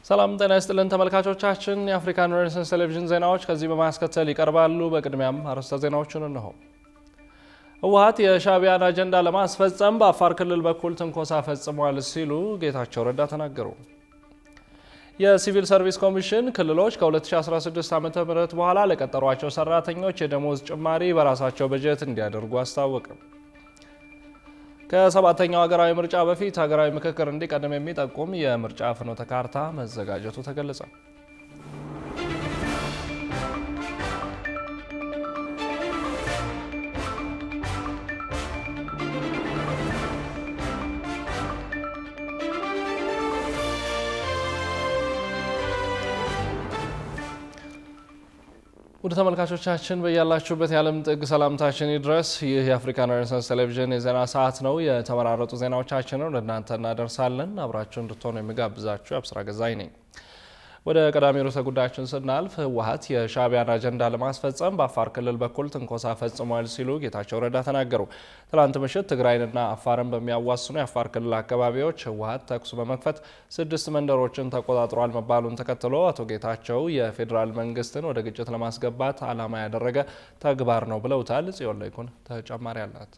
ሰላም ጤና ይስጥልን ተመልካቾቻችን የአፍሪካን ሬኔሳንስ ቴሌቪዥን ዜናዎች ከዚህ በማስከተል ይቀርባሉ በቅድሚያም አርዕስተ ዜናዎችን እንሆ ህወሓት የሻዕቢያን አጀንዳ ለማስፈጸም በአፋር ክልል በኩል ትንኮሳ ፈጽሟል ሲሉ ጌታቸው ረዳ ተናገሩ የሲቪል ሰርቪስ ኮሚሽን ክልሎች ከ2016 ዓ.ም በኋላ ለቀጠሯቸው ሰራተኞች የደሞዝ ጭማሪ በራሳቸው በጀት እንዲያደርጉ አስታወቀ ከሰባተኛው ሀገራዊ ምርጫ በፊት ሀገራዊ ምክክር እንዲቀድም የሚጠቁም የምርጫ ፍኖተ ካርታ መዘጋጀቱ ተገለጸ ወደ ተመልካቾቻችን በያላችሁበት የዓለም ጥግ ሰላምታችን ይድረስ ይህ የአፍሪካን ሬኔሳንስ ቴሌቪዥን የዜና ሰዓት ነው የተመራረጡ ዜናዎቻችንን ለእናንተ እናደርሳለን አብራችሁን እንድትሆኑ የሚጋብዛችሁ አብስራ ገዛይ ነኝ ወደ ቀዳሚው ርዕሰ ጉዳያችን ስናልፍ ህወሓት የሻዕቢያን አጀንዳ ለማስፈጸም በአፋር ክልል በኩል ትንኮሳ ፈጽሟል ሲሉ ጌታቸው ረዳ ተናገሩ ትላንት ምሽት ትግራይንና አፋርን በሚያዋስኑ የአፋር ክልል አካባቢዎች ህወሓት ተኩስ በመክፈት 6 መንደሮችን ተቆጣጥሯል መባሉን ተከትሎ አቶ ጌታቸው የፌደራል መንግስትን ወደ ግጭት ለማስገባት ዓላማ ያደረገ ተግባር ነው ብለውታል ጽዮን ለይኩን ተጨማሪ አላት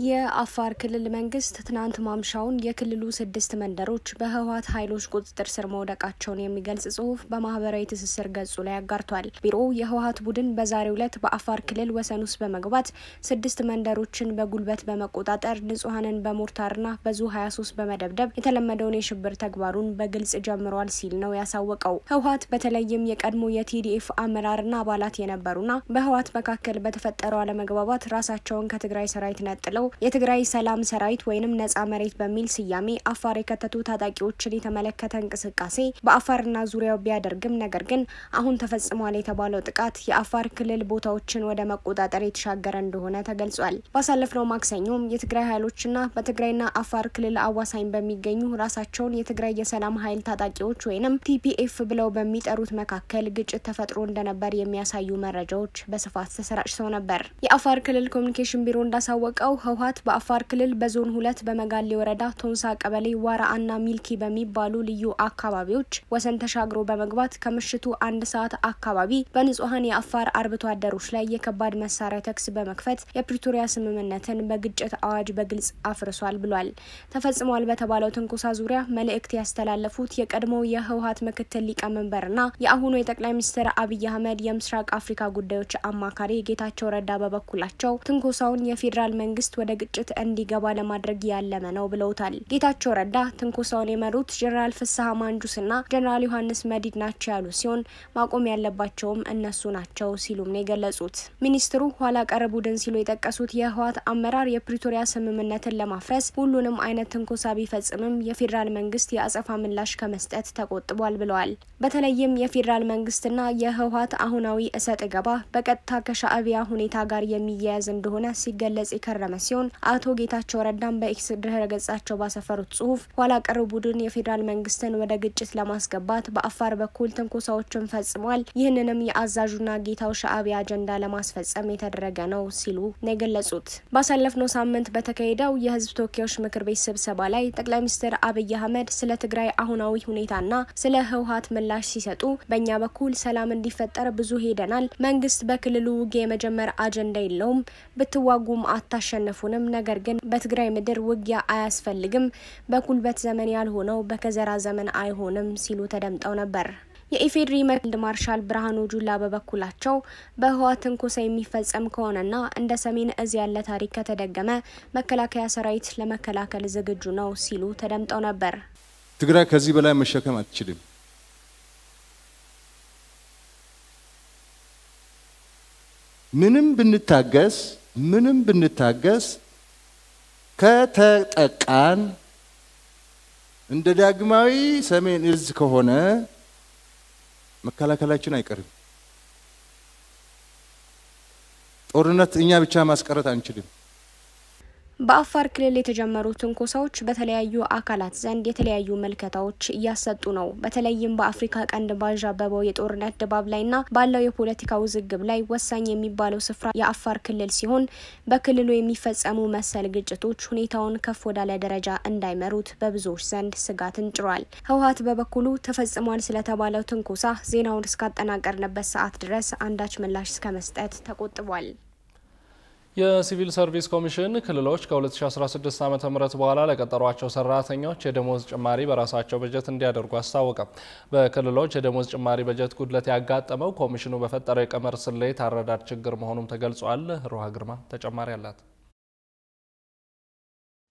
የአፋር ክልል መንግስት ትናንት ማምሻውን የክልሉ 6 መንደሮች በህወሓት ኃይሎች ቁጥጥር ስር መውደቃቸውን የሚገልጽ ጽሁፍ በማህበራዊ ትስስር ገጹ ላይ አጋርቷል ቢሮው የህወሓት ቡድን በዛሬው ዕለት በአፋር ክልል ወሰን ውስጥ በመግባት 6 መንደሮችን በጉልበት በመቆጣጠር ንጹሃንን በሞርታርና በዙ 23 በመደብደብ የተለመደውን የሽብር ተግባሩን በግልጽ ጀምሯል ሲል ነው ያሳወቀው ህወሓት በተለይም የቀድሞ የቲዲኤፍ አመራርና አባላት የነበሩና በህወሓት መካከል በተፈጠረው አለመግባባት ራሳቸውን ከትግራይ ሰራዊት ነጥለው የትግራይ ሰላም ሰራዊት ወይንም ነፃ መሬት በሚል ስያሜ አፋር የከተቱ ታጣቂዎችን የተመለከተ እንቅስቃሴ በአፋርና ዙሪያው ቢያደርግም ነገር ግን አሁን ተፈጽሟል የተባለው ጥቃት የአፋር ክልል ቦታዎችን ወደ መቆጣጠር የተሻገረ እንደሆነ ተገልጿል ባሳለፍነው ማክሰኞም የትግራይ ኃይሎችና በትግራይና አፋር ክልል አዋሳኝ በሚገኙ ራሳቸውን የትግራይ የሰላም ኃይል ታጣቂዎች ወይንም ቲፒኤፍ ብለው በሚጠሩት መካከል ግጭት ተፈጥሮ እንደነበር የሚያሳዩ መረጃዎች በስፋት ተሰራጭተው ነበር የአፋር ክልል ኮሙኒኬሽን ቢሮ እንዳሳወቀው ህወሓት በአፋር ክልል በዞን 2 በመጋሌ ወረዳ ቶንሳ ቀበሌ ዋራአና ሚልኪ በሚባሉ ልዩ አካባቢዎች ወሰን ተሻግሮ በመግባት ከምሽቱ 1 ሰዓት አካባቢ በንጹሃን የአፋር አርብቶ አደሮች ላይ የከባድ መሳሪያ ተኩስ በመክፈት የፕሪቶሪያ ስምምነትን በግጭት አዋጅ በግልጽ አፍርሷል ብሏል ተፈጽሟል በተባለው ትንኮሳ ዙሪያ መልእክት ያስተላለፉት የቀድሞው የህወሓት ምክትል ሊቀመንበርና የአሁኑ የጠቅላይ ሚኒስትር አብይ አህመድ የምስራቅ አፍሪካ ጉዳዮች አማካሪ ጌታቸው ረዳ በበኩላቸው ትንኮሳውን የፌደራል መንግስት ወደ ግጭት እንዲገባ ለማድረግ ያለመ ነው ብለውታል ጌታቸው ረዳ ትንኮሳውን የመሩት ጀነራል ፍስሐ ማንጁስና ጀነራል ዮሐንስ መዲድ ናቸው ያሉ ሲሆን ማቆም ያለባቸውም እነሱ ናቸው ሲሉም ነው የገለጹት ሚኒስትሩ ኋላ ቀር ቡድን ሲሉ የጠቀሱት የህወሓት አመራር የፕሪቶሪያ ስምምነትን ለማፍረስ ሁሉንም አይነት ትንኮሳ ቢፈጽምም የፌደራል መንግስት የአጸፋ ምላሽ ከመስጠት ተቆጥቧል ብለዋል በተለይም የፌደራል መንግስትና የህወሓት አሁናዊ እሰጥ ገባ በቀጥታ ከሻዕቢያ ሁኔታ ጋር የሚያያዝ እንደሆነ ሲገለጽ ይከረመ ሲሆን አቶ ጌታቸው ረዳም በኤክስ ድረ ገጻቸው ባሰፈሩት ጽሁፍ ኋላ ቀር ቡድን የፌደራል መንግስትን ወደ ግጭት ለማስገባት በአፋር በኩል ትንኮሳዎችን ፈጽሟል ይህንንም የአዛዡና ጌታው ሻዕቢያ አጀንዳ ለማስፈጸም የተደረገ ነው ሲሉ ነው የገለጹት ባሳለፍነው ሳምንት በተካሄደው የህዝብ ተወካዮች ምክር ቤት ስብሰባ ላይ ጠቅላይ ሚኒስትር አብይ አህመድ ስለ ትግራይ አሁናዊ ሁኔታና ስለ ህወሓት ምላሽ ሲሰጡ በእኛ በኩል ሰላም እንዲፈጠር ብዙ ሄደናል መንግስት በክልሉ ውጊያ የመጀመር አጀንዳ የለውም ብትዋጉም አታሸንፉንም ነገር ግን በትግራይ ምድር ውጊያ አያስፈልግም በኩልበት ዘመን ያልሆነው በከዘራ ዘመን አይሆንም ሲሉ ተደምጠው ነበር የኢፌድሪ መክልድ ማርሻል ብርሃኑ ጁላ በበኩላቸው በህወሓት ትንኮሳ የሚፈጸም ከሆነና እንደ ሰሜን እዝ ያለ ታሪክ ከተደገመ መከላከያ ሰራዊት ለመከላከል ዝግጁ ነው ሲሉ ተደምጠው ነበር ትግራይ ከዚህ በላይ መሸከም አትችልም ምንም ብንታገስ ከተጠቃን እንደ ዳግማዊ ሰሜን እዝ ከሆነ መከላከላችን አይቀርም ጦርነት እኛ ብቻ ማስቀረት አንችልም በአፋር ክልል የተጀመሩ ትንኮሳዎች በተለያዩ አካላት ዘንድ የተለያዩ መልከታዎች እያሰጡ ነው። በተለይም በአፍሪካ ቀንድ ባዣበበው የጦርነት ድባብ ላይና ባለው የፖለቲካ ውዝግብ ላይ ወሳኝ የሚባለው ስፍራ የአፋር ክልል ሲሆን በክልሉ የሚፈጸሙ መሰል ግጭቶች ሁኔታውን ከፍ ወዳለ ደረጃ እንዳይመሩት በብዙዎች ዘንድ ስጋትን ጭሯል። ህወሓት በበኩሉ ተፈጽሟል ስለተባለው ትንኮሳ ዜናውን እስካጠናቀርንበት ሰዓት ድረስ አንዳች ምላሽ እስከመስጠት ተቆጥቧል። የሲቪል ሰርቪስ ኮሚሽን ክልሎች ከ2016 ዓ.ም በኋላ ለቀጠሯቸው ሰራተኞች የደሞዝ ጭማሪ በራሳቸው በጀት እንዲያደርጉ አስታወቀ። በክልሎች የደሞዝ ጭማሪ በጀት ጉድለት ያጋጠመው ኮሚሽኑ በፈጠረው የቀመር ስሌት አረዳድ ችግር መሆኑም ተገልጿል። ሩሃ ግርማ ተጨማሪ አላት።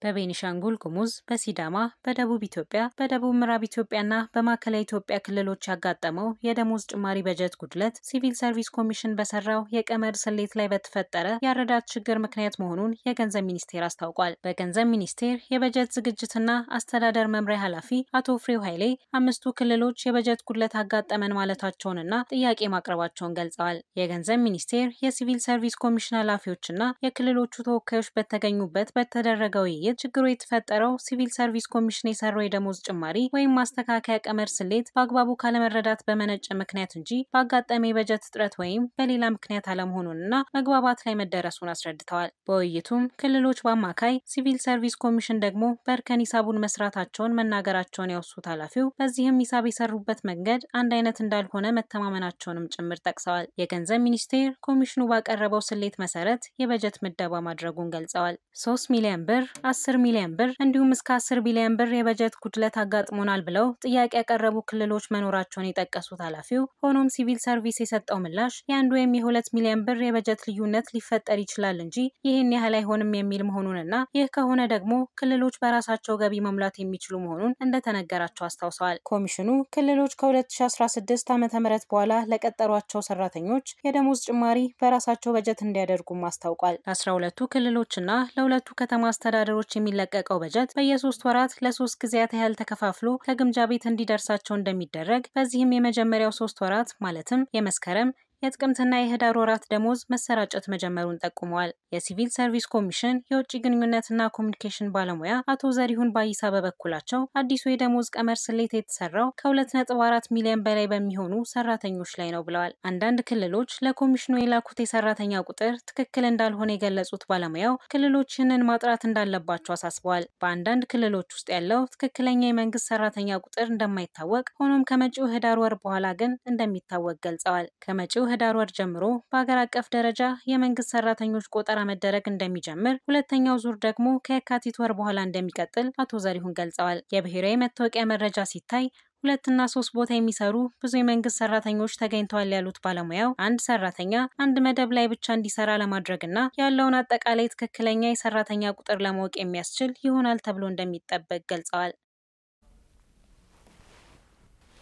በቤኒሻንጉል ጉሙዝ፣ በሲዳማ፣ በደቡብ ኢትዮጵያ፣ በደቡብ ምዕራብ ኢትዮጵያና በማዕከላዊ ኢትዮጵያ ክልሎች ያጋጠመው የደሞዝ ጭማሪ በጀት ጉድለት ሲቪል ሰርቪስ ኮሚሽን በሰራው የቀመር ስሌት ላይ በተፈጠረ የአረዳድ ችግር ምክንያት መሆኑን የገንዘብ ሚኒስቴር አስታውቋል። በገንዘብ ሚኒስቴር የበጀት ዝግጅትና አስተዳደር መምሪያ ኃላፊ አቶ ፍሬው ኃይሌ አምስቱ ክልሎች የበጀት ጉድለት አጋጠመን ማለታቸውንና ጥያቄ ማቅረባቸውን ገልጸዋል። የገንዘብ ሚኒስቴር የሲቪል ሰርቪስ ኮሚሽን ኃላፊዎችና የክልሎቹ ተወካዮች በተገኙበት በተደረገው ችግሩ የተፈጠረው ሲቪል ሰርቪስ ኮሚሽን የሰራው የደሞዝ ጭማሪ ወይም ማስተካከያ ቀመር ስሌት በአግባቡ ካለመረዳት በመነጨ ምክንያት እንጂ በአጋጣሚ የበጀት እጥረት ወይም በሌላ ምክንያት አለመሆኑንና መግባባት ላይ መደረሱን አስረድተዋል። በውይይቱም ክልሎች በአማካይ ሲቪል ሰርቪስ ኮሚሽን ደግሞ በእርከን ሂሳቡን መስራታቸውን መናገራቸውን ያወሱት ኃላፊው በዚህም ሂሳብ የሰሩበት መንገድ አንድ አይነት እንዳልሆነ መተማመናቸውንም ጭምር ጠቅሰዋል። የገንዘብ ሚኒስቴር ኮሚሽኑ ባቀረበው ስሌት መሰረት የበጀት ምደባ ማድረጉን ገልጸዋል። 3 ሚሊዮን ብር 10 ሚሊዮን ብር እንዲሁም እስከ 10 ቢሊዮን ብር የበጀት ጉድለት አጋጥሞናል ብለው ጥያቄ ያቀረቡ ክልሎች መኖራቸውን የጠቀሱት ኃላፊው ሆኖም ሲቪል ሰርቪስ የሰጠው ምላሽ የአንድ ወይም የ2 ሚሊዮን ብር የበጀት ልዩነት ሊፈጠር ይችላል እንጂ ይህን ያህል አይሆንም የሚል መሆኑንና ይህ ከሆነ ደግሞ ክልሎች በራሳቸው ገቢ መሙላት የሚችሉ መሆኑን እንደተነገራቸው አስታውሰዋል። ኮሚሽኑ ክልሎች ከ2016 ዓ.ም በኋላ ለቀጠሯቸው ሰራተኞች የደሞዝ ጭማሪ በራሳቸው በጀት እንዲያደርጉም አስታውቋል። ለ12ቱ ክልሎችና ለሁለቱ ከተማ አስተዳደሮች የሚለቀቀው በጀት በየ3 ወራት ለ3 ጊዜያት ያህል ተከፋፍሎ ከግምጃ ቤት እንዲደርሳቸው እንደሚደረግ በዚህም የመጀመሪያው 3 ወራት ማለትም የመስከረም የጥቅምትና የህዳር ወራት ደሞዝ መሰራጨት መጀመሩን ጠቁመዋል። የሲቪል ሰርቪስ ኮሚሽን የውጭ ግንኙነትና ኮሙኒኬሽን ባለሙያ አቶ ዘሪሁን ባይሳ በበኩላቸው አዲሱ የደሞዝ ቀመር ስሌት የተሰራው ከ2.4 ሚሊዮን በላይ በሚሆኑ ሰራተኞች ላይ ነው ብለዋል። አንዳንድ ክልሎች ለኮሚሽኑ የላኩት የሰራተኛ ቁጥር ትክክል እንዳልሆነ የገለጹት ባለሙያው ክልሎች ይህንን ማጥራት እንዳለባቸው አሳስበዋል። በአንዳንድ ክልሎች ውስጥ ያለው ትክክለኛ የመንግስት ሰራተኛ ቁጥር እንደማይታወቅ ሆኖም ከመጪው ህዳር ወር በኋላ ግን እንደሚታወቅ ገልጸዋል። ከመጪው ህዳር ወር ጀምሮ በአገር አቀፍ ደረጃ የመንግስት ሰራተኞች ቆጠራ መደረግ እንደሚጀምር፣ ሁለተኛው ዙር ደግሞ ከየካቲት ወር በኋላ እንደሚቀጥል አቶ ዘሪሁን ገልጸዋል። የብሔራዊ መታወቂያ መረጃ ሲታይ 2 እና 3 ቦታ የሚሰሩ ብዙ የመንግስት ሰራተኞች ተገኝተዋል ያሉት ባለሙያው አንድ ሰራተኛ አንድ መደብ ላይ ብቻ እንዲሰራ ለማድረግና ያለውን አጠቃላይ ትክክለኛ የሰራተኛ ቁጥር ለማወቅ የሚያስችል ይሆናል ተብሎ እንደሚጠበቅ ገልጸዋል።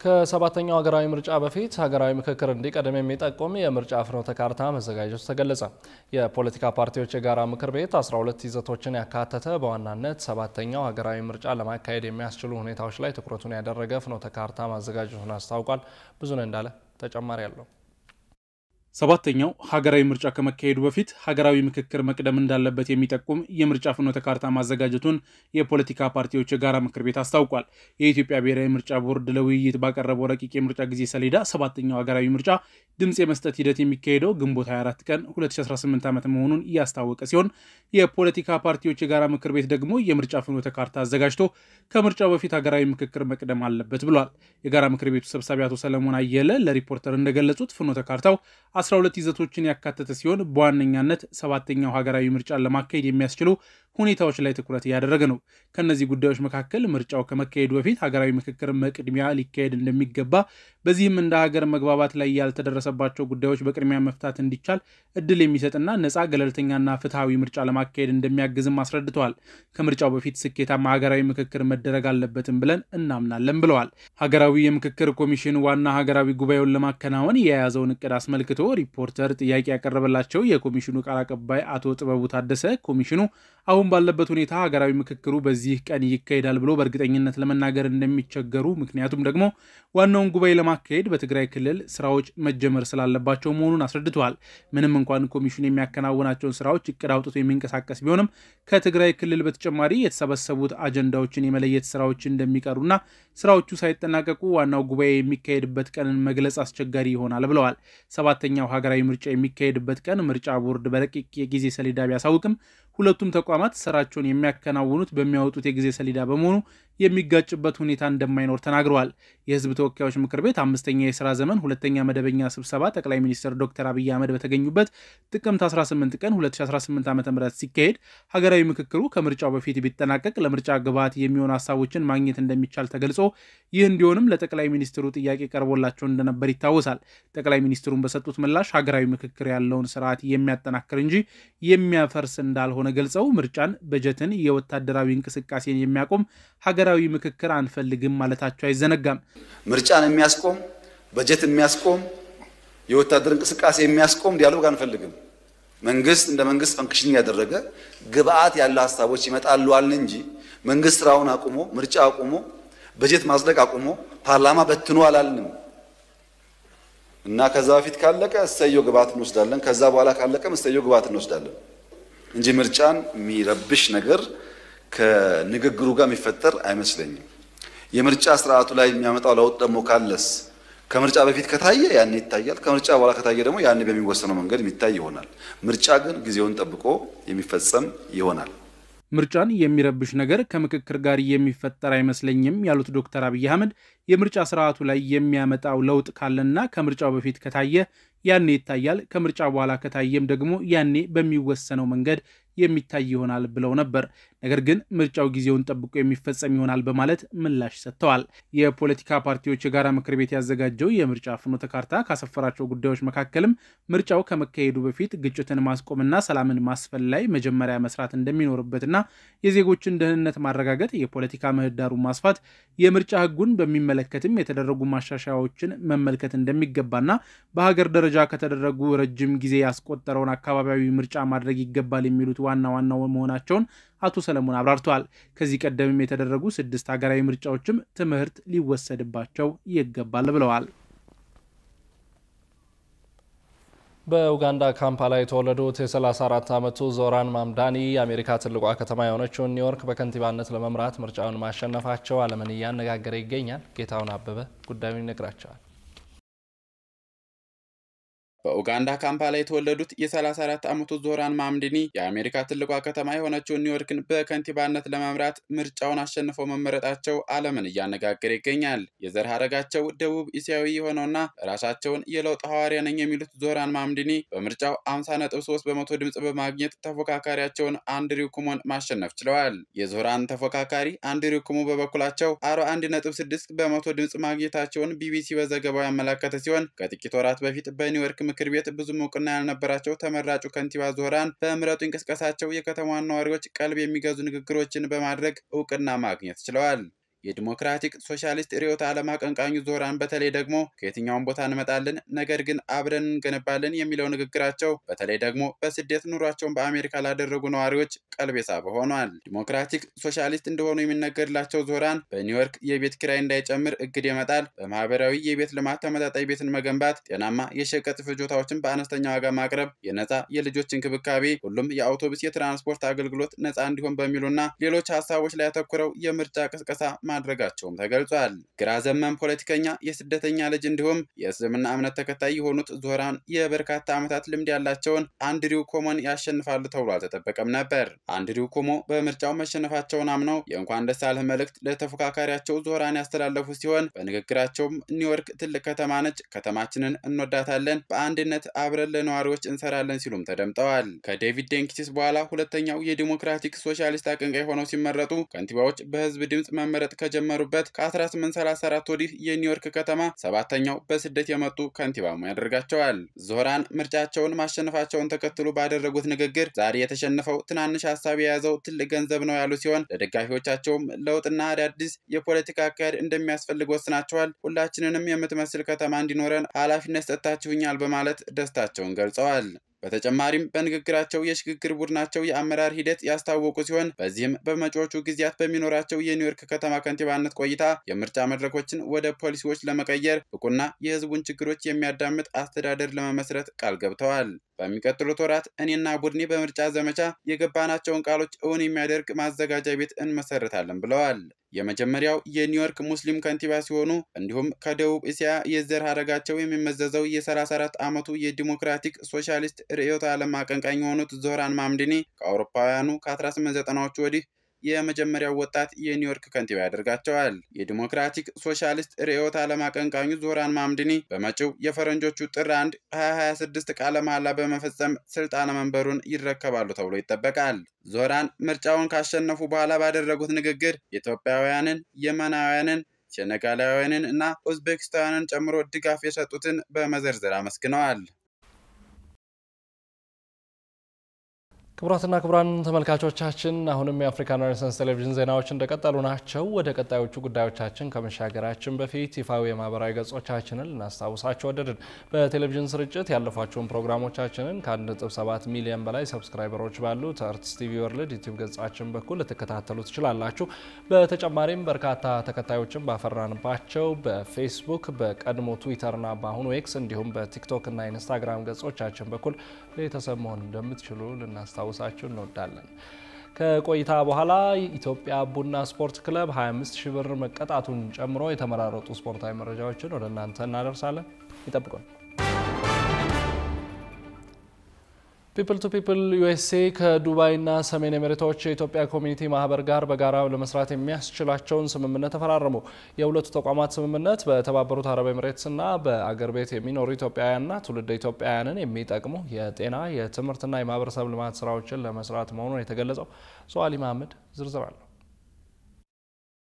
ከሰባተኛው ሀገራዊ ምርጫ በፊት ሀገራዊ ምክክር እንዲቀደም የሚጠቁም የምርጫ ፍኖተ ካርታ መዘጋጀቱ ተገለጸ። የፖለቲካ ፓርቲዎች የጋራ ምክር ቤት 12 ይዘቶችን ያካተተ በዋናነት ሰባተኛው ሀገራዊ ምርጫ ለማካሄድ የሚያስችሉ ሁኔታዎች ላይ ትኩረቱን ያደረገ ፍኖተ ካርታ ማዘጋጀቱን አስታውቋል። ብዙነህ እንዳለ ተጨማሪ አለው። ሰባተኛው ሀገራዊ ምርጫ ከመካሄዱ በፊት ሀገራዊ ምክክር መቅደም እንዳለበት የሚጠቁም የምርጫ ፍኖተ ካርታ ማዘጋጀቱን የፖለቲካ ፓርቲዎች የጋራ ምክር ቤት አስታውቋል። የኢትዮጵያ ብሔራዊ ምርጫ ቦርድ ለውይይት ባቀረበው ረቂቅ የምርጫ ጊዜ ሰሌዳ ሰባተኛው ሀገራዊ ምርጫ ድምጽ የመስጠት ሂደት የሚካሄደው ግንቦት 24 ቀን 2018 ዓ.ም መሆኑን ያስታወቀ ሲሆን የፖለቲካ ፓርቲዎች የጋራ ምክር ቤት ደግሞ የምርጫ ፍኖተ ካርታ አዘጋጅቶ ከምርጫው በፊት ሀገራዊ ምክክር መቅደም አለበት ብሏል። የጋራ ምክር ቤቱ ሰብሳቢ አቶ ሰለሞን አየለ ለሪፖርተር እንደገለጹት ፍኖተ ካርታው 12 ይዘቶችን ያካተተ ሲሆን በዋነኛነት ሰባተኛው ሀገራዊ ምርጫን ለማካሄድ የሚያስችሉ ሁኔታዎች ላይ ትኩረት ያደረገ ነው። ከነዚህ ጉዳዮች መካከል ምርጫው ከመካሄዱ በፊት ሀገራዊ ምክክር መቅድሚያ ሊካሄድ እንደሚገባ፣ በዚህም እንደ ሀገር መግባባት ላይ ያልተደረሰባቸው ጉዳዮች በቅድሚያ መፍታት እንዲቻል እድል የሚሰጥና ነፃ ገለልተኛና ፍትሃዊ ምርጫ ለማካሄድ እንደሚያግዝም አስረድተዋል። ከምርጫው በፊት ስኬታማ ሀገራዊ ምክክር መደረግ አለበትም ብለን እናምናለን ብለዋል። ሀገራዊ የምክክር ኮሚሽን ዋና ሀገራዊ ጉባኤውን ለማከናወን የያዘውን እቅድ አስመልክቶ ሪፖርተር ጥያቄ ያቀረበላቸው የኮሚሽኑ ቃል አቀባይ አቶ ጥበቡ ታደሰ ኮሚሽኑ አሁን ባለበት ሁኔታ ሀገራዊ ምክክሩ በዚህ ቀን ይካሄዳል ብሎ በእርግጠኝነት ለመናገር እንደሚቸገሩ ምክንያቱም ደግሞ ዋናውን ጉባኤ ለማካሄድ በትግራይ ክልል ስራዎች መጀመር ስላለባቸው መሆኑን አስረድተዋል። ምንም እንኳን ኮሚሽኑ የሚያከናውናቸውን ስራዎች እቅድ አውጥቶ የሚንቀሳቀስ ቢሆንም ከትግራይ ክልል በተጨማሪ የተሰበሰቡት አጀንዳዎችን የመለየት ስራዎች እንደሚቀሩና ስራዎቹ ሳይጠናቀቁ ዋናው ጉባኤ የሚካሄድበት ቀንን መግለጽ አስቸጋሪ ይሆናል ብለዋል። ሰባተኛው ሀገራዊ ምርጫ የሚካሄድበት ቀን ምርጫ ቦርድ በረቂቅ የጊዜ ሰሌዳ ቢያሳውቅም ሁለቱም ተቋማት ስራቸውን የሚያከናውኑት በሚያወጡት የጊዜ ሰሌዳ በመሆኑ የሚጋጭበት ሁኔታ እንደማይኖር ተናግረዋል። የህዝብ ተወካዮች ምክር ቤት 5ኛ የሥራ ዘመን ሁለተኛ መደበኛ ስብሰባ ጠቅላይ ሚኒስትር ዶክተር አብይ አህመድ በተገኙበት ጥቅምት 18 ቀን 2018 ዓ.ም ሲካሄድ ሀገራዊ ምክክሩ ከምርጫው በፊት ቢጠናቀቅ ለምርጫ ግብዓት የሚሆኑ ሀሳቦችን ማግኘት እንደሚቻል ተገልጾ ይህ እንዲሆንም ለጠቅላይ ሚኒስትሩ ጥያቄ ቀርቦላቸው እንደነበር ይታወሳል። ጠቅላይ ሚኒስትሩን በሰጡት ምላሽ ሀገራዊ ምክክር ያለውን ስርዓት የሚያጠናክር እንጂ የሚያፈርስ እንዳልሆነ ገልጸው ምርጫን፣ በጀትን፣ የወታደራዊ እንቅስቃሴን የሚያቆም ሀገራዊ ምክክር አንፈልግም ማለታቸው አይዘነጋም። ምርጫን የሚያስቆም፣ በጀት የሚያስቆም፣ የወታደር እንቅስቃሴ የሚያስቆም ዲያሎግ አንፈልግም። መንግስት እንደ መንግስት ፈንክሽን ያደረገ ግብዓት ያለው ሀሳቦች ይመጣሉ አልን እንጂ መንግስት ስራውን አቁሞ ምርጫ አቁሞ በጀት ማጽደቅ አቁሞ ፓርላማ በትኖ አላልንም። እና ከዛ በፊት ካለቀ እሰየው ግብዓት እንወስዳለን፣ ከዛ በኋላ ካለቀም እሰየው ግብዓት እንወስዳለን እንጂ ምርጫን የሚረብሽ ነገር ከንግግሩ ጋር የሚፈጠር አይመስለኝም። የምርጫ ስርዓቱ ላይ የሚያመጣው ለውጥ ደግሞ ካለስ ከምርጫ በፊት ከታየ ያኔ ይታያል፣ ከምርጫ በኋላ ከታየ ደግሞ ያኔ በሚወሰነው መንገድ የሚታይ ይሆናል። ምርጫ ግን ጊዜውን ጠብቆ የሚፈጸም ይሆናል። ምርጫን የሚረብሽ ነገር ከምክክር ጋር የሚፈጠር አይመስለኝም ያሉት ዶክተር አብይ አህመድ የምርጫ ስርዓቱ ላይ የሚያመጣው ለውጥ ካለና ከምርጫው በፊት ከታየ ያኔ ይታያል፣ ከምርጫ በኋላ ከታየም ደግሞ ያኔ በሚወሰነው መንገድ የሚታይ ይሆናል ብለው ነበር። ነገር ግን ምርጫው ጊዜውን ጠብቆ የሚፈጸም ይሆናል በማለት ምላሽ ሰጥተዋል። የፖለቲካ ፓርቲዎች የጋራ ምክር ቤት ያዘጋጀው የምርጫ ፍኖተ ካርታ ካሰፈራቸው ጉዳዮች መካከልም ምርጫው ከመካሄዱ በፊት ግጭትን ማስቆምና ሰላምን ማስፈን ላይ መጀመሪያ መስራት እንደሚኖርበትና የዜጎችን ደህንነት ማረጋገጥ፣ የፖለቲካ ምህዳሩን ማስፋት፣ የምርጫ ህጉን በሚመለከትም የተደረጉ ማሻሻያዎችን መመልከት እንደሚገባና በሀገር ደረጃ ከተደረጉ ረጅም ጊዜ ያስቆጠረውን አካባቢያዊ ምርጫ ማድረግ ይገባል የሚሉት ዋና ዋናው መሆናቸውን አቶ ሰለሞን አብራርተዋል። ከዚህ ቀደምም የተደረጉ 6 ሀገራዊ ምርጫዎችም ትምህርት ሊወሰድባቸው ይገባል ብለዋል። በኡጋንዳ ካምፓላ የተወለዱት የ34 ዓመቱ ዞራን ማምዳኒ የአሜሪካ ትልቋ ከተማ የሆነችውን ኒውዮርክ በከንቲባነት ለመምራት ምርጫውን ማሸነፋቸው ዓለምን እያነጋገረ ይገኛል። ጌታውን አበበ ጉዳዩን ይነግራቸዋል። በኡጋንዳ ካምፓላ የተወለዱት የ34 ዓመቱ ዞራን ማምዳኒ የአሜሪካ ትልቋ ከተማ የሆነችውን ኒውዮርክን በከንቲባነት ለመምራት ምርጫውን አሸንፈው መመረጣቸው ዓለምን እያነጋገረ ይገኛል። የዘር ሐረጋቸው ደቡብ እስያዊ የሆነውና ራሳቸውን የለውጥ ሐዋርያ ነኝ የሚሉት ዞራን ማምዳኒ በምርጫው 50.3% ድምጽ በማግኘት ተፎካካሪያቸውን አንድሪው ኩሞን ማሸነፍ ችለዋል። የዞራን ተፎካካሪ አንድሪው ኩሞ በበኩላቸው 41.6% ድምጽ ማግኘታቸውን ቢቢሲ በዘገባው ያመለከተ ሲሆን ከጥቂት ወራት በፊት በኒውዮርክ ምክር ቤት ብዙ እውቅና ያልነበራቸው ተመራጩ ከንቲባ ዞራን በምረጡ እንቅስቃሴያቸው የከተማዋን ነዋሪዎች ቀልብ የሚገዙ ንግግሮችን በማድረግ እውቅና ማግኘት ችለዋል። የዲሞክራቲክ ሶሻሊስት ርዕዮተ ዓለም አቀንቃኙ ዞራን በተለይ ደግሞ ከየትኛውም ቦታ እንመጣለን ነገር ግን አብረን እንገነባለን የሚለው ንግግራቸው በተለይ ደግሞ በስደት ኑሯቸውን በአሜሪካ ላደረጉ ነዋሪዎች ቀልብ የሳበ ሆኗል። ዲሞክራቲክ ሶሻሊስት እንደሆኑ የሚነገርላቸው ዞራን በኒውዮርክ የቤት ኪራይ እንዳይጨምር እግድ የመጣል፣ በማህበራዊ የቤት ልማት ተመጣጣኝ ቤትን መገንባት፣ ጤናማ የሸቀጥ ፍጆታዎችን በአነስተኛ ዋጋ ማቅረብ፣ የነፃ የልጆች እንክብካቤ፣ ሁሉም የአውቶቡስ የትራንስፖርት አገልግሎት ነፃ እንዲሆን በሚሉና ሌሎች ሀሳቦች ላይ ያተኮረው የምርጫ ቅስቀሳ ማድረጋቸውም ተገልጿል። ግራ ዘመም ፖለቲከኛ፣ የስደተኛ ልጅ እንዲሁም የእስልምና እምነት ተከታይ የሆኑት ዞራን የበርካታ ዓመታት ልምድ ያላቸውን አንድሪው ኩሞን ያሸንፋሉ ተብሎ አልተጠበቀም ነበር። አንድሪው ኩሞ በምርጫው መሸነፋቸውን አምነው የእንኳን ደስ አለህ መልእክት ለተፎካካሪያቸው ዞራን ያስተላለፉ ሲሆን በንግግራቸውም ኒውዮርክ ትልቅ ከተማ ነች፣ ከተማችንን እንወዳታለን፣ በአንድነት አብረን ለነዋሪዎች እንሰራለን ሲሉም ተደምጠዋል። ከዴቪድ ዴንኪስ በኋላ ሁለተኛው የዲሞክራቲክ ሶሻሊስት አቀንቃይ ሆነው ሲመረጡ ከንቲባዎች በህዝብ ድምጽ መመረጥ ከጀመሩበት ከ1834 ወዲህ የኒውዮርክ ከተማ ሰባተኛው በስደት የመጡ ከንቲባም ያደርጋቸዋል። ዞራን ምርጫቸውን ማሸነፋቸውን ተከትሎ ባደረጉት ንግግር ዛሬ የተሸነፈው ትናንሽ ሐሳብ የያዘው ትልቅ ገንዘብ ነው ያሉ ሲሆን ለደጋፊዎቻቸውም ለውጥና አዳዲስ የፖለቲካ አካሄድ እንደሚያስፈልግ ወስናቸዋል። ሁላችንንም የምትመስል ከተማ እንዲኖረን ኃላፊነት ሰጥታችሁኛል በማለት ደስታቸውን ገልጸዋል። በተጨማሪም በንግግራቸው የሽግግር ቡድናቸው የአመራር ሂደት ያስታወቁ ሲሆን በዚህም በመጪዎቹ ጊዜያት በሚኖራቸው የኒውዮርክ ከተማ ከንቲባነት ቆይታ የምርጫ መድረኮችን ወደ ፖሊሲዎች ለመቀየር ብቁና የህዝቡን ችግሮች የሚያዳምጥ አስተዳደር ለመመስረት ቃል ገብተዋል። በሚቀጥሉት ወራት እኔና ቡድኔ በምርጫ ዘመቻ የገባናቸውን ቃሎች እውን የሚያደርግ ማዘጋጃ ቤት እንመሰርታለን ብለዋል። የመጀመሪያው የኒውዮርክ ሙስሊም ከንቲባ ሲሆኑ እንዲሁም ከደቡብ እስያ የዘር ሐረጋቸው የሚመዘዘው የ34 ዓመቱ የዲሞክራቲክ ሶሻሊስት ርዕዮተ ዓለም አቀንቃኝ የሆኑት ዞህራን ማምዲኒ ከአውሮፓውያኑ ከ1890ዎቹ ወዲህ የመጀመሪያው ወጣት የኒውዮርክ ከንቲባ ያደርጋቸዋል። የዲሞክራቲክ ሶሻሊስት ርዕዮተ ዓለም አቀንቃኙ ዞህራን ማምዲኒ በመጪው የፈረንጆቹ ጥር 1 2026 ቃለ መሐላ በመፈጸም ስልጣነ መንበሩን ይረከባሉ ተብሎ ይጠበቃል። ዞህራን ምርጫውን ካሸነፉ በኋላ ባደረጉት ንግግር ኢትዮጵያውያንን፣ የመናውያንን፣ ሴኔጋላውያንን እና ኡዝቤኪስታውያንን ጨምሮ ድጋፍ የሰጡትን በመዘርዘር አመስግነዋል። ክቡራትና ክቡራን ተመልካቾቻችን አሁንም የአፍሪካ ሬኔሳንስ ቴሌቪዥን ዜናዎች እንደቀጠሉ ናቸው። ወደ ቀጣዮቹ ጉዳዮቻችን ከመሻገራችን በፊት ይፋዊ የማህበራዊ ገጾቻችንን ልናስታውሳችሁ ወደድን። በቴሌቪዥን ስርጭት ያለፏቸውን ፕሮግራሞቻችንን ከ1.7 ሚሊዮን በላይ ሰብስክራይበሮች ባሉት አርትስ ቲቪ ወርልድ ዩቲዩብ ገጻችን በኩል ልትከታተሉ ትችላላችሁ። በተጨማሪም በርካታ ተከታዮችን ባፈራንባቸው በፌስቡክ፣ በቀድሞ ትዊተርና በአሁኑ ኤክስ እንዲሁም በቲክቶክ እና ኢንስታግራም ገጾቻችን በኩል ቤተሰብ መሆን እንደምትችሉ ልናስታውሳችሁ እንወዳለን። ከቆይታ በኋላ ኢትዮጵያ ቡና ስፖርት ክለብ 25,000 ብር መቀጣቱን ጨምሮ የተመራረጡ ስፖርታዊ መረጃዎችን ወደ እናንተ እናደርሳለን። ይጠብቁን። ፒፕል ቱ ፒፕል ዩኤስኤ ከዱባይና ሰሜን ኤሚሬቶች የኢትዮጵያ ኮሚኒቲ ማህበር ጋር በጋራ ለመስራት የሚያስችላቸውን ስምምነት ተፈራረሙ። የሁለቱ ተቋማት ስምምነት በተባበሩት አረብ ኤሚሬትስና በአገር ቤት የሚኖሩ ኢትዮጵያውያንና ትውልደ ኢትዮጵያውያንን የሚጠቅሙ የጤና፣ የትምህርትና የማህበረሰብ ልማት ስራዎችን ለመስራት መሆኑን የተገለጸው ሶአሊ መሐመድ ዝርዝር አለው።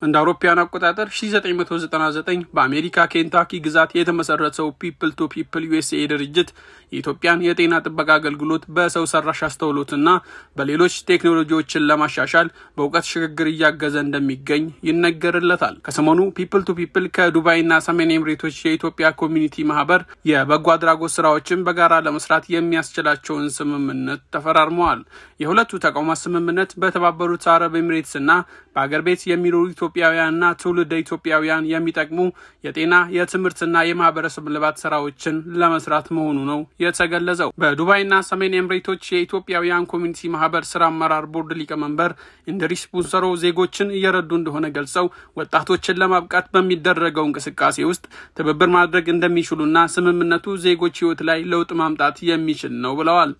እንደ አውሮፓውያን አቆጣጠር 1999 በአሜሪካ ኬንታኪ ግዛት የተመሰረተው ፒፕል ቱ ፒፕል ዩኤስኤ ድርጅት የኢትዮጵያን የጤና ጥበቃ አገልግሎት በሰው ሰራሽ አስተውሎትና በሌሎች ቴክኖሎጂዎችን ለማሻሻል በእውቀት ሽግግር እያገዘ እንደሚገኝ ይነገርለታል። ከሰሞኑ ፒፕል ቱ ፒፕል ከዱባይና ሰሜን ኤሚሬቶች የኢትዮጵያ ኮሚኒቲ ማህበር የበጎ አድራጎት ስራዎችን በጋራ ለመስራት የሚያስችላቸውን ስምምነት ተፈራርመዋል። የሁለቱ ተቋማት ስምምነት በተባበሩት አረብ ኤሚሬትስና በአገር ቤት የሚኖሩ ኢትዮጵያውያንና ትውልደ ኢትዮጵያውያን የሚጠቅሙ የጤና፣ የትምህርትና የማህበረሰብ ልማት ስራዎችን ለመስራት መሆኑ ነው የተገለጸው። በዱባይና ሰሜን ኤሚሬቶች የኢትዮጵያውያን ኮሚኒቲ ማህበር ስራ አመራር ቦርድ ሊቀመንበር እንድሪስ ቡንሰሮ ዜጎችን እየረዱ እንደሆነ ገልጸው ወጣቶችን ለማብቃት በሚደረገው እንቅስቃሴ ውስጥ ትብብር ማድረግ እንደሚችሉና ስምምነቱ ዜጎች ህይወት ላይ ለውጥ ማምጣት የሚችል ነው ብለዋል።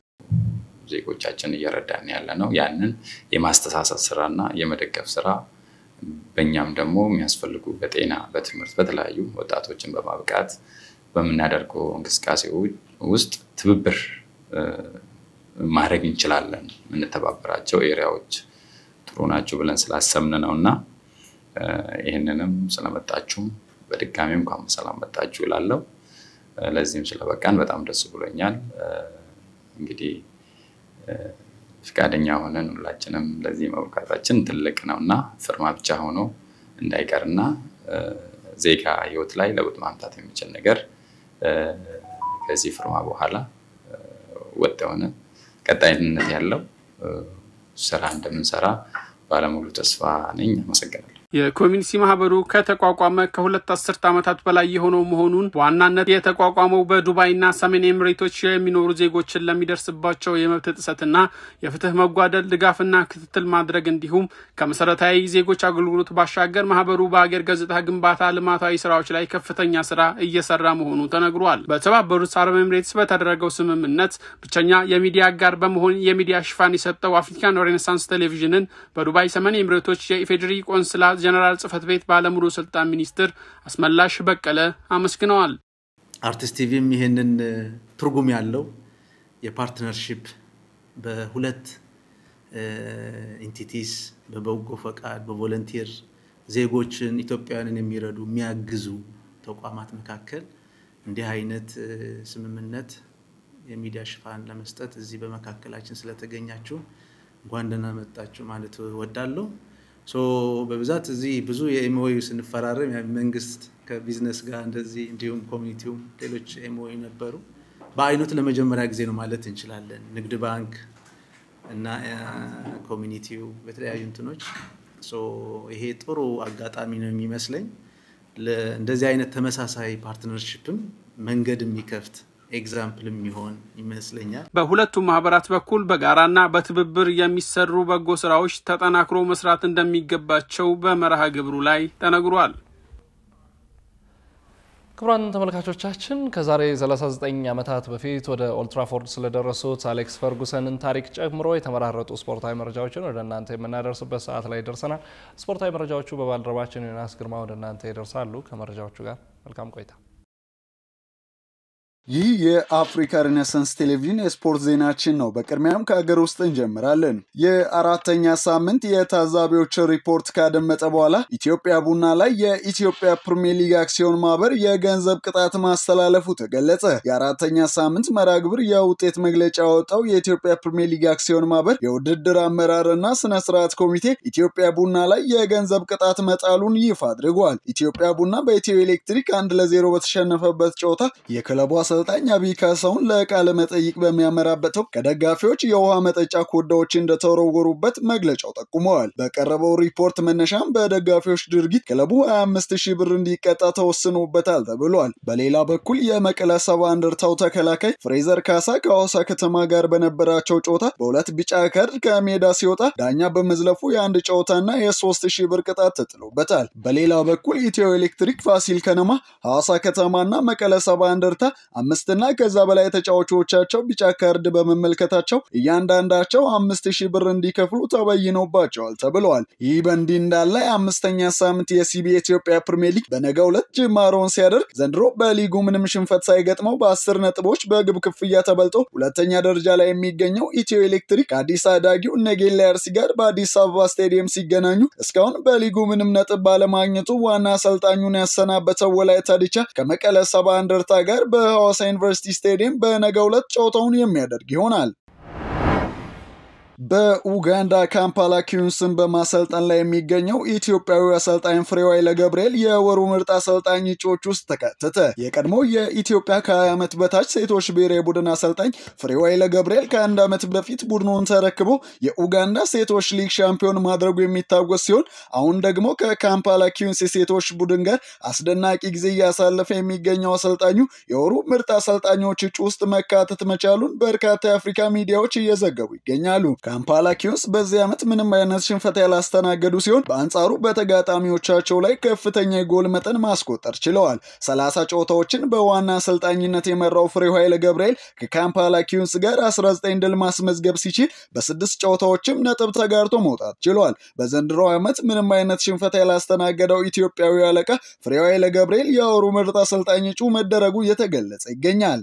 ዜጎቻችን እየረዳን ያለ ነው። ያንን የማስተሳሰብ ስራና የመደገፍ ስራ በእኛም ደግሞ የሚያስፈልጉ በጤና፣ በትምህርት፣ በተለያዩ ወጣቶችን በማብቃት በመናደርገው እንቅስቃሴ ውስጥ ትብብር ማድረግ እንችላለን። እንተባበራቸው ኤሪያዎች ጥሩ ናቸው ብለን ስላሰብን ነውና ይሄንንም ስለመጣችሁ በድጋሚ እንኳን ሰላም መጣችሁ እላለሁ። ለዚህም ስለበቃን በጣም ደስ ብሎኛል። እንግዲህ ፍቃደኛ ሆነን ሁላችንም ለዚህ መብቃታችን ትልቅ ነውና ፍርማ ብቻ ሆኖ እንዳይቀርና ዜጋ ህይወት ላይ ለውጥ ማምጣት የሚችል ነገር ከዚህ ፍርማ በኋላ ወጣውና ቀጣይነት ያለው ስራ እንደምንሰራ ባለሙሉ ተስፋ ነኝ። አመሰግናለሁ። የኮሚኒቲ ማህበሩ ከተቋቋመ ከሁለት አስርት ዓመታት በላይ የሆነው መሆኑን ዋናነት የተቋቋመው በዱባይና ሰሜን ኤሚሬቶች የሚኖሩ ዜጎችን ለሚደርስባቸው የመብት ጥሰትና የፍትህ መጓደል ድጋፍና ክትትል ማድረግ እንዲሁም ከመሰረታዊ ዜጎች አገልግሎት ባሻገር ማህበሩ በአገር ገጽታ ግንባታ ልማታዊ ስራዎች ላይ ከፍተኛ ስራ እየሰራ መሆኑ ተነግሯል። በተባበሩት አረብ ኤሚሬትስ በተደረገው ስምምነት ብቸኛ የሚዲያ አጋር በመሆን የሚዲያ ሽፋን የሰጠው አፍሪካን ሬኔሳንስ ቴሌቪዥንን በዱባይ ሰሜን ኤሚሬቶች የኢፌድሪ ቆንስላ ጀነራል ጽፈት ቤት ባለሙሉ ስልጣን ሚኒስትር አስመላሽ በቀለ አመስግነዋል። አርቲስት ቲቪም ይሄንን ትርጉም ያለው የፓርትነርሺፕ በሁለት ኢንቲቲስ በበጎ ፈቃድ በቮለንቲር ዜጎችን ኢትዮጵያውያንን የሚረዱ የሚያግዙ ተቋማት መካከል እንዲህ አይነት ስምምነት የሚዲያ ሽፋን ለመስጠት እዚህ በመካከላችን ስለተገኛችሁ እንኳን ደህና መጣችሁ ማለት ወዳለሁ። በብዛት እዚህ ብዙ የኤምኦዩ ስንፈራረም መንግስት ከቢዝነስ ጋር እንደዚህ እንዲሁም ኮሚኒቲው ሌሎች ኤምኦዩ ነበሩ። በአይነቱ ለመጀመሪያ ጊዜ ነው ማለት እንችላለን። ንግድ ባንክ እና ኮሚኒቲው በተለያዩ እንትኖች ይሄ ጥሩ አጋጣሚ ነው የሚመስለኝ። እንደዚህ አይነት ተመሳሳይ ፓርትነርሺፕም መንገድ የሚከፍት ኤግዛምፕል የሚሆን ይመስለኛል። በሁለቱም ማህበራት በኩል በጋራና በትብብር የሚሰሩ በጎ ስራዎች ተጠናክሮ መስራት እንደሚገባቸው በመርሃ ግብሩ ላይ ተነግሯል። ክቡራን ተመልካቾቻችን ከዛሬ 39 ዓመታት በፊት ወደ ኦልድ ትራፎርድ ስለደረሱት አሌክስ ፈርጉሰንን ታሪክ ጨምሮ የተመራረጡ ስፖርታዊ መረጃዎችን ወደ እናንተ የምናደርስበት ሰዓት ላይ ደርሰናል። ስፖርታዊ መረጃዎቹ በባልደረባችን ዮናስ ግርማ ወደ እናንተ ይደርሳሉ። ከመረጃዎቹ ጋር መልካም ቆይታ። ይህ የአፍሪካ ሬኔሳንስ ቴሌቪዥን የስፖርት ዜናችን ነው። በቅድሚያም ከሀገር ውስጥ እንጀምራለን። የአራተኛ ሳምንት የታዛቢዎች ሪፖርት ካደመጠ በኋላ ኢትዮጵያ ቡና ላይ የኢትዮጵያ ፕሪሚየር ሊግ አክሲዮን ማህበር የገንዘብ ቅጣት ማስተላለፉ ተገለጸ። የአራተኛ ሳምንት መርሃ ግብር የውጤት መግለጫ ያወጣው የኢትዮጵያ ፕሪሚየር ሊግ አክሲዮን ማህበር የውድድር አመራርና ስነ ስርዓት ኮሚቴ ኢትዮጵያ ቡና ላይ የገንዘብ ቅጣት መጣሉን ይፋ አድርጓል። ኢትዮጵያ ቡና በኢትዮ ኤሌክትሪክ 1-0 በተሸነፈበት ጨዋታ የክለቡ አሰልጣኝ አብይ ካሳውን ለቃለ መጠይቅ በሚያመራበት ወቅት ከደጋፊዎች የውሃ መጠጫ ኮዳዎች እንደተወረወሩበት መግለጫው ጠቁመዋል። በቀረበው ሪፖርት መነሻም በደጋፊዎች ድርጊት ክለቡ 25,000 ብር እንዲቀጣ ተወስኖበታል ተብሏል። በሌላ በኩል የመቀለ ሰባ እንደርታው ተከላካይ ፍሬዘር ካሳ ከሐዋሳ ከተማ ጋር በነበራቸው ጨዋታ በሁለት ቢጫ ካርድ ከሜዳ ሲወጣ ዳኛ በመዝለፉ የአንድ ጨዋታና የ3,000 ብር ቅጣት ተጥሎበታል። በሌላ በኩል ኢትዮ ኤሌክትሪክ ፋሲል ከነማ፣ ሐዋሳ ከተማና መቀለ ሰባ እንደርታ አምስትና ከዛ በላይ ተጫዋቾቻቸው ቢጫ ካርድ በመመልከታቸው እያንዳንዳቸው 5,000 ብር እንዲከፍሉ ተበይኖባቸዋል ተብሏል። ይህ በእንዲህ እንዳለ አምስተኛ ሳምንት የሲቢኤ ኢትዮጵያ ፕሪሚየር ሊግ በነገው ዕለት ጅማሮውን ሲያደርግ ዘንድሮ በሊጉ ምንም ሽንፈት ሳይገጥመው በ10 ነጥቦች በግብ ክፍያ ተበልጦ ሁለተኛ ደረጃ ላይ የሚገኘው ኢትዮ ኤሌክትሪክ አዲስ አዳጊው ነገሌ አርሲ ጋር በአዲስ አበባ ስቴዲየም ሲገናኙ እስካሁን በሊጉ ምንም ነጥብ ባለማግኘቱ ዋና አሰልጣኙን ያሰናበተው ወላይታ ዲቻ ከመቀለ ሰባ እንደርታ ጋር በሐዋሳ ዩኒቨርሲቲ ስቴዲየም በነገው ዕለት ጨዋታውን የሚያደርግ ይሆናል። በኡጋንዳ ካምፓላ ኪዩንስን በማሰልጠን ላይ የሚገኘው ኢትዮጵያዊ አሰልጣኝ ፍሬው ኃይለ ገብርኤል የወሩ ምርጥ አሰልጣኝ እጩዎች ውስጥ ተካተተ። የቀድሞ የኢትዮጵያ ከ20 ዓመት በታች ሴቶች ብሔራዊ ቡድን አሰልጣኝ ፍሬው ኃይለ ገብርኤል ከአንድ ዓመት በፊት ቡድኑን ተረክቦ የኡጋንዳ ሴቶች ሊግ ሻምፒዮን ማድረጉ የሚታወስ ሲሆን አሁን ደግሞ ከካምፓላ ኪዩንስ ሴቶች ቡድን ጋር አስደናቂ ጊዜ እያሳለፈ የሚገኘው አሰልጣኙ የወሩ ምርጥ አሰልጣኞች እጩ ውስጥ መካተት መቻሉን በርካታ የአፍሪካ ሚዲያዎች እየዘገቡ ይገኛሉ። ካምፓላ ኪዩንስ በዚህ ዓመት ምንም አይነት ሽንፈት ያላስተናገዱ ሲሆን በአንጻሩ በተጋጣሚዎቻቸው ላይ ከፍተኛ የጎል መጠን ማስቆጠር ችለዋል። 30 ጨዋታዎችን በዋና አሰልጣኝነት የመራው ፍሬው ኃይለ ገብርኤል ከካምፓላ ኪዩንስ ጋር 19 ድል ማስመዝገብ ሲችል በ6 ጨዋታዎችም ነጥብ ተጋርቶ መውጣት ችሏል። በዘንድሮ ዓመት ምንም አይነት ሽንፈት ያላስተናገደው ኢትዮጵያዊ አለቃ ፍሬው ኃይለ ገብርኤል የወሩ ምርጥ አሰልጣኝ እጩ መደረጉ እየተገለጸ ይገኛል።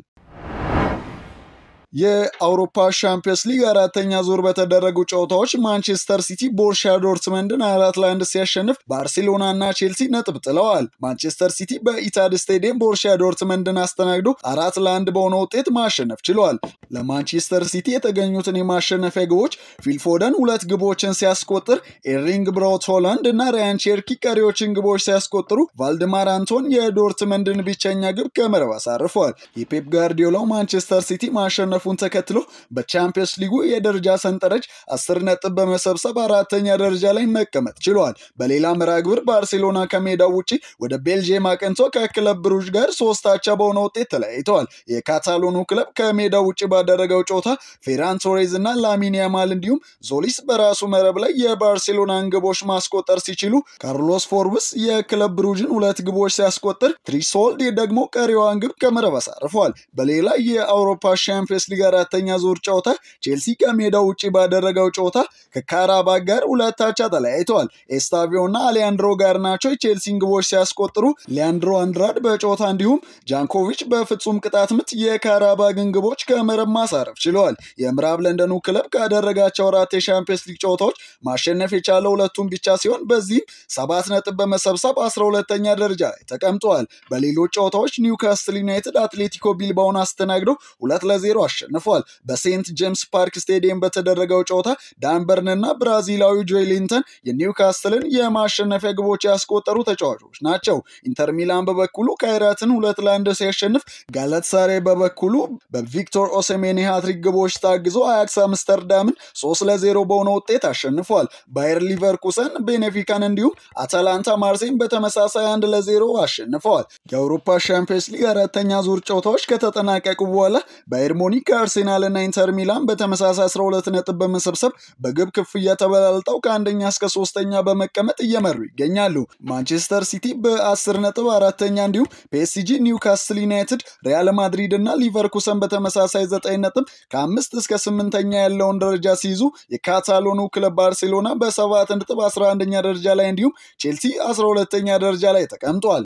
የአውሮፓ ሻምፒዮንስ ሊግ አራተኛ ዙር በተደረጉ ጨዋታዎች ማንቸስተር ሲቲ ቦሩሲያ ዶርትመንድን 4-1 ሲያሸንፍ ባርሴሎና እና ቼልሲ ነጥብ ጥለዋል። ማንቸስተር ሲቲ በኢታድ ስቴዲየም ቦሩሲያ ዶርትመንድን አስተናግዶ 4-1 በሆነ ውጤት ማሸነፍ ችሏል። ለማንቸስተር ሲቲ የተገኙትን የማሸነፊያ ግቦች ፊል ፎደን 2 ግቦችን ሲያስቆጥር ኤርሊንግ ብራውት ሆላንድ እና ራያን ቼርኪ ቀሪዎችን ግቦች ሲያስቆጥሩ ቫልደማር አንቶን የዶርትመንድን ብቸኛ ግብ ከመረብ አሳርፏል። የፔፕ ጋርዲዮላው ማንቸስተር ሲቲ ማሸነፍ ተከትሎ በቻምፒየንስ ሊጉ የደረጃ ሰንጠረዥ 10 ነጥብ በመሰብሰብ አራተኛ ደረጃ ላይ መቀመጥ ችሏል። በሌላ መርሃ ግብር ባርሴሎና ከሜዳው ውጪ ወደ ቤልጂየም አቅንቶ ከክለብ ብሩዥ ጋር 3-0 በሆነ ውጤት ተለያይተዋል። የካታሎኑ ክለብ ከሜዳው ውጪ ባደረገው ጨዋታ ፌራን ቶሬዝ እና ላሚን ያማል እንዲሁም ዞሊስ በራሱ መረብ ላይ የባርሴሎናን ግቦች ማስቆጠር ሲችሉ ካርሎስ ፎርብስ የክለብ ብሩዥን 2 ግቦች ሲያስቆጥር ትሪሶልድ ደግሞ ቀሪዋን ግብ ከመረብ አሳርፏል። በሌላ የአውሮፓ ሻምፒዮንስ ሊግ አራተኛ ዙር ጨዋታ ቼልሲ ከሜዳው ውጪ ባደረገው ጨዋታ ከካራባክ ጋር 2-2 ተለያይተዋል። ኤስታቪዮና አሊያንድሮ ጋርናቾ ቼልሲን ግቦች ሲያስቆጥሩ ሊያንድሮ አንድራድ በጨዋታ እንዲሁም ጃንኮቪች በፍጹም ቅጣት ምት የካራባክን ግቦች ከመረብ ማሳረፍ ችለዋል። የምዕራብ ለንደኑ ክለብ ካደረጋቸው 4 የሻምፒዮንስ ሊግ ጨዋታዎች ማሸነፍ የቻለው 2ቱን ብቻ ሲሆን በዚህም 7 ነጥብ በመሰብሰብ 12ኛ ደረጃ ላይ ተቀምጠዋል። በሌሎች ጨዋታዎች ኒውካስትል ዩናይትድ አትሌቲኮ ቢልባውን አስተናግዶ 2-0 አሸንፏል። በሴንት ጄምስ ፓርክ ስቴዲየም በተደረገው ጨዋታ ዳንበርንና ብራዚላዊ ጆይሊንተን የኒውካስትልን የማሸነፊያ ግቦች ያስቆጠሩ ተጫዋቾች ናቸው። ኢንተር ሚላን በበኩሉ ካይራትን 2-1 ሲያሸንፍ ጋላታሳራይ በበኩሉ በቪክቶር ኦሴሜኒ ሃትሪክ ግቦች ታግዞ አያክስ አምስተርዳምን 3-0 በሆነ ውጤት አሸንፏል። ባየር ሊቨርኩሰን ቤኔፊካን እንዲሁም አታላንታ ማርሴይን በተመሳሳይ 1-0 አሸንፈዋል። የአውሮፓ ሻምፒየንስ ሊግ አራተኛ ዙር ጨዋታዎች ከተጠናቀቁ በኋላ ባየር ሙኒክ ከአርሴናልና ኢንተር ሚላን በተመሳሳይ 12 ነጥብ በመሰብሰብ በግብ ክፍያ ተበላልጠው ከአንደኛ እስከ 3ኛ በመቀመጥ እየመሩ ይገኛሉ። ማንቸስተር ሲቲ በ10 ነጥብ አራተኛ እንዲሁም ፒኤስጂ፣ ኒውካስትል ዩናይትድ፣ ሪያል ማድሪድ እና ሊቨርኩሰን በተመሳሳይ 9 ነጥብ ከ5 እስከ 8ኛ ያለውን ደረጃ ሲይዙ የካታሎኑ ክለብ ባርሴሎና በ7 ነጥብ 11ኛ ደረጃ ላይ እንዲሁም ቼልሲ 12ኛ ደረጃ ላይ ተቀምጧል።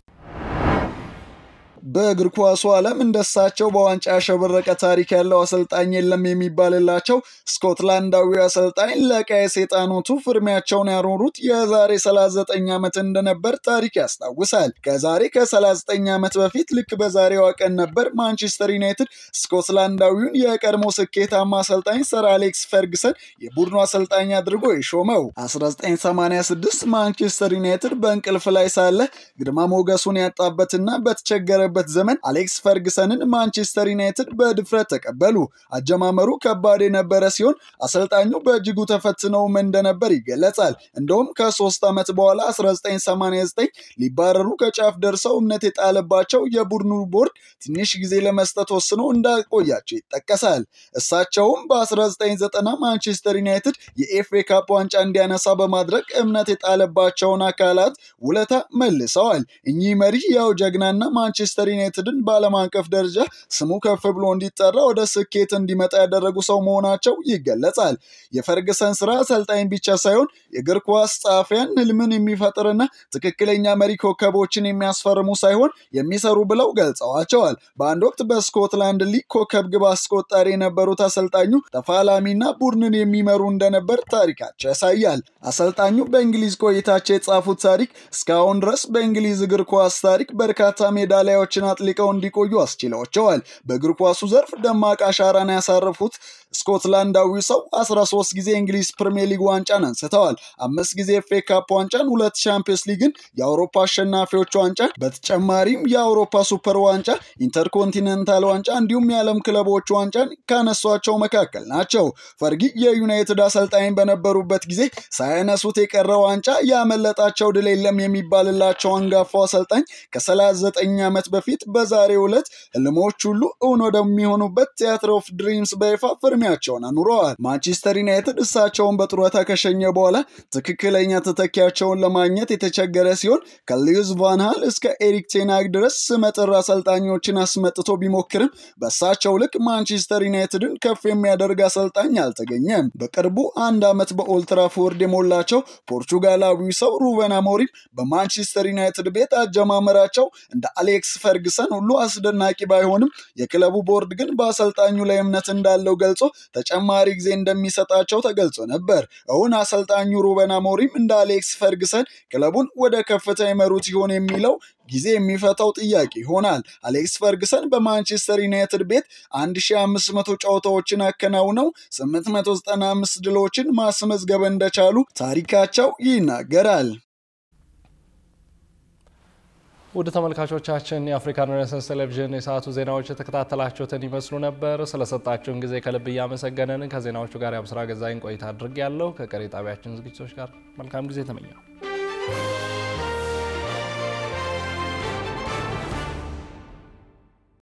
በእግር ኳሱ ዓለም እንደሳቸው በዋንጫ ያሸበረቀ ታሪክ ያለው አሰልጣኝ የለም የሚባልላቸው ስኮትላንዳዊ አሰልጣኝ ለቀይ ሰይጣኖቹ ፍርሚያቸውን ያኖሩት የዛሬ 39 ዓመት እንደነበር ታሪክ ያስታውሳል። ከ39 ዓመት በፊት ልክ በዛሬዋ ቀን ነበር ማንቸስተር ዩናይትድ ስኮትላንዳዊውን የቀድሞ ስኬታማ አሰልጣኝ ሰር አሌክስ ፈርግሰን የቡድኑ አሰልጣኝ አድርጎ የሾመው። 1986 ማንቸስተር ዩናይትድ በእንቅልፍ ላይ ሳለ ግርማ ሞገሱን ያጣበትና በተቸገረ ዘመን አሌክስ ፈርግሰንን ማንቸስተር ዩናይትድ በድፍረት ተቀበሉ። አጀማመሩ ከባድ የነበረ ሲሆን አሰልጣኙ በእጅጉ ተፈትነውም እንደነበር ይገለጻል። እንደውም ከ3 ዓመት በኋላ 1989 ሊባረሩ ከጫፍ ደርሰው እምነት የጣለባቸው የቡድኑ ቦርድ ትንሽ ጊዜ ለመስጠት ወስኖ እንዳቆያቸው ይጠቀሳል። እሳቸውም በ1990 ማንቸስተር ዩናይትድ የኤፍኤ ካፕ ዋንጫ እንዲያነሳ በማድረግ እምነት የጣለባቸውን አካላት ውለታ መልሰዋል። እኚህ መሪ ያው ጀግናና ማንቸስተር ዩናይትድን በዓለም አቀፍ ደረጃ ስሙ ከፍ ብሎ እንዲጠራ ወደ ስኬት እንዲመጣ ያደረጉ ሰው መሆናቸው ይገለጻል። የፈርግሰን ስራ አሰልጣኝ ብቻ ሳይሆን የእግር ኳስ ጸሐፊያን ህልምን የሚፈጥርና ትክክለኛ መሪ ኮከቦችን የሚያስፈርሙ ሳይሆን የሚሰሩ ብለው ገልጸዋቸዋል። በአንድ ወቅት በስኮትላንድ ሊግ ኮከብ ግብ አስቆጣሪ የነበሩት አሰልጣኙ ተፋላሚና ቡድንን የሚመሩ እንደነበር ታሪካቸው ያሳያል። አሰልጣኙ በእንግሊዝ ቆይታቸው የጻፉት ታሪክ እስካሁን ድረስ በእንግሊዝ እግር ኳስ ታሪክ በርካታ ሜዳሊያዎችን አጥልቀው እንዲቆዩ አስችለዋቸዋል። በእግር ኳሱ ዘርፍ ደማቅ አሻራን ያሳረፉት ስኮትላንዳዊ ሰው 13 ጊዜ እንግሊዝ ፕሪሚየር ሊግ ዋንጫን አንስተዋል። 5 ጊዜ ኤፍኤ ካፕ ዋንጫን፣ 2 ቻምፒየንስ ሊግን፣ የአውሮፓ አሸናፊዎች ዋንጫ፣ በተጨማሪም የአውሮፓ ሱፐር ዋንጫ፣ ኢንተርኮንቲኔንታል ዋንጫ እንዲሁም የዓለም ክለቦች ዋንጫን ካነሷቸው መካከል ናቸው። ፈርጊ የዩናይትድ አሰልጣኝ በነበሩበት ጊዜ ሳያነሱት የቀረ ዋንጫ ያመለጣቸው ድል የለም የሚባልላቸው አንጋፋው አሰልጣኝ ከ39 ዓመት በፊት በዛሬው ዕለት ህልሞች ሁሉ እውን ወደሚሆኑበት ቲያትር ኦፍ ድሪምስ በይፋ ፍርሚያቸውን አኑረዋል። ማንቸስተር ዩናይትድ እሳቸውን በጡረታ ከሸኘ በኋላ ትክክለኛ ተተኪያቸውን ለማግኘት የተቸገረ ሲሆን ከሉዊስ ቫን ሃል እስከ ኤሪክ ቴን ሃግ ድረስ ስመጥር አሰልጣኞችን አስመጥቶ ቢሞክርም በእሳቸው ልክ ማንቸስተር ዩናይትድን ከፍ የሚያደርግ አሰልጣኝ አልተገኘም። በቅርቡ 1 ዓመት በኦልድ ትራፎርድ የሞላቸው ፖርቹጋላዊ ሰው ሩበን አሞሪም በማንቸስተር ዩናይትድ ቤት አጀማመራቸው እንደ አሌክስ ፈርግሰን ሁሉ አስደናቂ ባይሆንም የክለቡ ቦርድ ግን በአሰልጣኙ ላይ እምነት እንዳለው ገልጾ ተጨማሪ ጊዜ እንደሚሰጣቸው ተገልጾ ነበር። አሁን አሰልጣኙ ሩበን አሞሪም እንደ አሌክስ ፈርግሰን ክለቡን ወደ ከፍታ ይመሩት ይሆን የሚለው ጊዜ የሚፈታው ጥያቄ ይሆናል። አሌክስ ፈርግሰን በማንቸስተር ዩናይትድ ቤት 1500 ጨዋታዎችን አከናውነው 895 ድሎችን ማስመዝገብ እንደቻሉ ታሪካቸው ይናገራል። ውድ ተመልካቾቻችን የአፍሪካን ሬኔሳንስ ቴሌቪዥን የሰዓቱ ዜናዎች የተከታተላችሁትን ይመስሉ ነበር። ስለሰጣችሁን ጊዜ ከልብ እያመሰገንን ከዜናዎቹ ጋር የአብስራ ገዛኸኝ ቆይታ አድርጌያለሁ። ከቀሪ ጣቢያችን ዝግጅቶች ጋር መልካም ጊዜ ተመኘው።